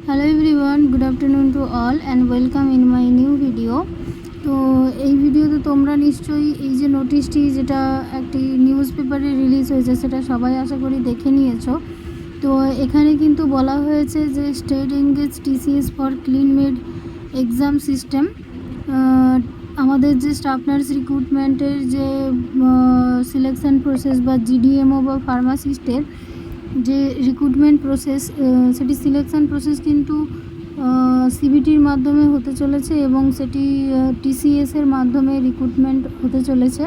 Hello everyone, good afternoon to all and welcome in my new video. তো এই ভিডিওতে তোমরা নিশ্চয়ই এই যে নোটিশটি যেটা একটি নিউজ পেপারে রিলিজ হয়েছে সেটা সবাই আশা করি দেখে নিয়েছো। তো এখানে কিন্তু বলা হয়েছে যে state engage TCS for clean made exam system. আমাদের যে স্টাফ নার্স রিক্রুটমেন্টের যে সিলেকশন প্রসেস বা জিডিএমও বা ফার্মাসিস্টের যে রিক্রুটমেন্ট প্রসেস, সেটি সিলেকশন প্রসেস কিন্তু সিবিটির মাধ্যমে হতে চলেছে এবং সেটি টিসিএসের মাধ্যমে রিক্রুটমেন্ট হতে চলেছে।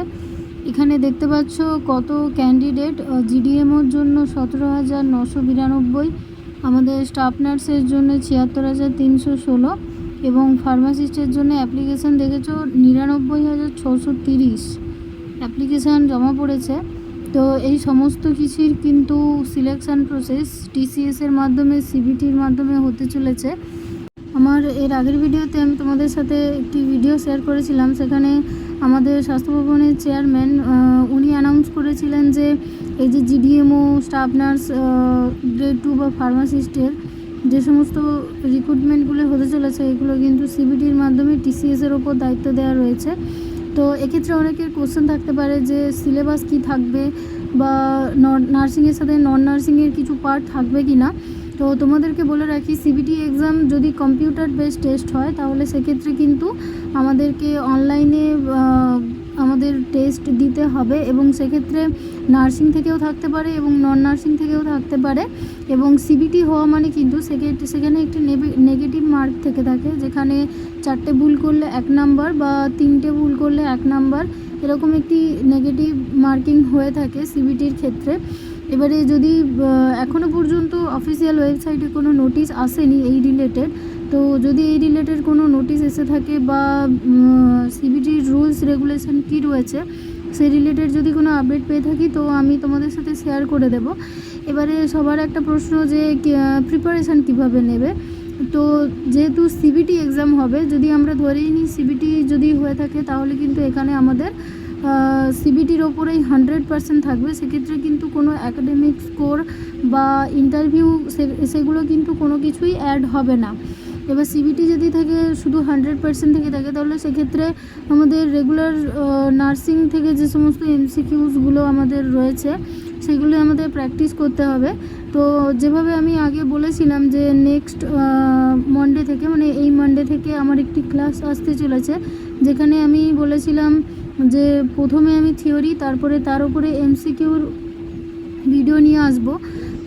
এখানে দেখতে পাচ্ছ কত ক্যান্ডিডেট। জিডিএমওর জন্য 17,992, আমাদের স্টাফ নার্সের জন্য 76,316 এবং ফার্মাসিস্টের জন্য অ্যাপ্লিকেশান দেখেছো 99,630 অ্যাপ্লিকেশান জমা পড়েছে। তো এই সমস্ত কিছুর কিন্তু সিলেকশান প্রসেস টিসিএসের মাধ্যমে সিবিটির মাধ্যমে হতে চলেছে। আমার এর আগের ভিডিওতে আমি তোমাদের সাথে একটি ভিডিও শেয়ার করেছিলাম, সেখানে আমাদের স্বাস্থ্য ভবনের চেয়ারম্যান উনি অ্যানাউন্স করেছিলেন যে এই যে জিডিএমও স্টাফ নার্স গ্রেড 2 বা ফার্মাসিস্টের যে সমস্ত রিক্রুটমেন্টগুলো হতে চলেছে এগুলো কিন্তু সিবিটির মাধ্যমে টিসিএসের ওপর দায়িত্ব দেওয়া রয়েছে। তো এক্ষেত্রে অনেকের কোশ্চেন থাকতে পারে যে সিলেবাস কি থাকবে বা নার্সিংয়ের সাথে নন নার্সিংয়ের কিছু পার্ট থাকবে কি না। তো তোমাদেরকে বলে রাখি, সিবিটি এক্সাম যদি কম্পিউটার বেসড টেস্ট হয় তাহলে সেক্ষেত্রে কিন্তু আমাদেরকে অনলাইনে আমাদের টেস্ট দিতে হবে এবং সেক্ষেত্রে নার্সিং থেকেও থাকতে পারে এবং নন নার্সিং থেকেও থাকতে পারে। এবং সিবিটি হওয়া মানে কিন্তু সেখানে একটি নেগেটিভ মার্ক থেকে থাকে, যেখানে 4টে ভুল করলে 1 নাম্বার বা 3টে ভুল করলে 1 নাম্বার, এরকম একটি নেগেটিভ মার্কিং হয়ে থাকে সিবিটির ক্ষেত্রে। এবারে যদি এখনও পর্যন্ত অফিসিয়াল ওয়েবসাইটে কোনো নোটিশ আসেনি এই রিলেটেড, তো যদি এই রিলেটেড কোনো নোটিশ এসে থাকে বা সিবিটির রুলস রেগুলেশন কী রয়েছে সেই রিলেটেড যদি কোনো আপডেট পেয়ে থাকি তো আমি তোমাদের সাথে শেয়ার করে দেব। এবারে সবার একটা প্রশ্ন যে প্রিপারেশান কিভাবে নেবে। তো যেহেতু সিবিটি এক্সাম হবে, যদি আমরা ধরেই নিই সিবিটি যদি হয়ে থাকে তাহলে কিন্তু এখানে আমাদের সিবিটির ওপরেই 100% থাকবে। সেক্ষেত্রে কিন্তু কোনো অ্যাকাডেমিক স্কোর বা ইন্টারভিউ সেগুলো কিন্তু কোনো কিছুই অ্যাড হবে না। এবার সিবিটি যদি থাকে শুধু 100% থেকে থাকে তাহলে সেক্ষেত্রে আমাদের রেগুলার নার্সিং থেকে যে সমস্ত এমসিকিউসগুলো আমাদের রয়েছে সেগুলো আমাদের প্র্যাকটিস করতে হবে। তো যেভাবে আমি আগে বলেছিলাম যে নেক্সট মনডে থেকে, মানে এই মানডে থেকে আমার একটি ক্লাস আসতে চলেছে, যেখানে আমি বলেছিলাম যে প্রথমে আমি থিওরি তারপরে তার উপরে এমসিকিউর ভিডিও নিয়ে আসবো।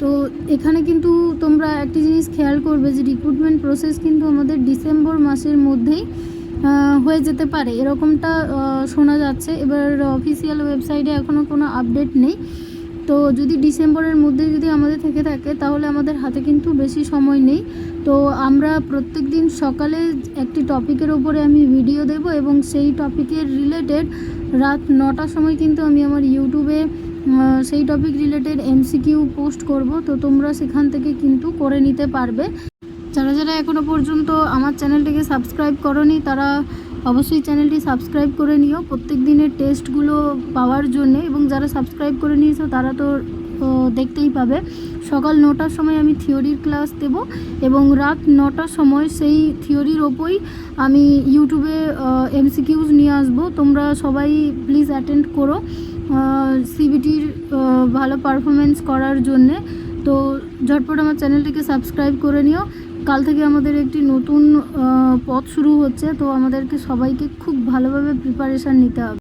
তো এখানে কিন্তু তোমরা একটি জিনিস খেয়াল করবে যে রিক্রুটমেন্ট প্রসেস কিন্তু আমাদের ডিসেম্বর মাসের মধ্যেই হয়ে যেতে পারে, এরকমটা শোনা যাচ্ছে। এবার অফিসিয়াল ওয়েবসাইটে এখনও কোনো আপডেট নেই। তো যদি ডিসেম্বরের মধ্যে যদি আমাদের থেকে থাকে তাহলে আমাদের হাতে কিন্তু বেশি সময় নেই। তো আমরা প্রত্যেক দিন সকালে একটি টপিকের ওপরে আমি ভিডিও দেব এবং সেই টপিকের রিলেটেড রাত 9টার সময় কিন্তু আমি আমার ইউটিউবে সেই টপিক রিলেটেড এমসিকিউ পোস্ট করব। তো তোমরা সেখান থেকে কিন্তু করে নিতে পারবে। যারা যারা এখনও পর্যন্ত আমার চ্যানেলটিকে সাবস্ক্রাইব করোনি তারা অবশ্যই চ্যানেলটি সাবস্ক্রাইব করে নিও প্রত্যেক দিনের টেস্টগুলো পাওয়ার জন্য। এবং যারা সাবস্ক্রাইব করে নিয়েছো তারা তো দেখতেই পাবে, সকাল 9টার সময় আমি থিওরির ক্লাস দেব এবং রাত 9টার সময় সেই থিওরির ওপরই আমি ইউটিউবে এমসিকিউজ নিয়ে আসবো। তোমরা সবাই প্লিজ অ্যাটেন্ড করো সিবিটির ভালো পারফরমেন্স করার জন্যে। তো ঝটপট আমার চ্যানেলটিকে সাবস্ক্রাইব করে নিও। কাল থেকে আমাদের একটি নতুন পথ শুরু হচ্ছে, তো আমাদেরকে সবাইকে খুব ভালোভাবে প্রিপারেশান নিতে হবে।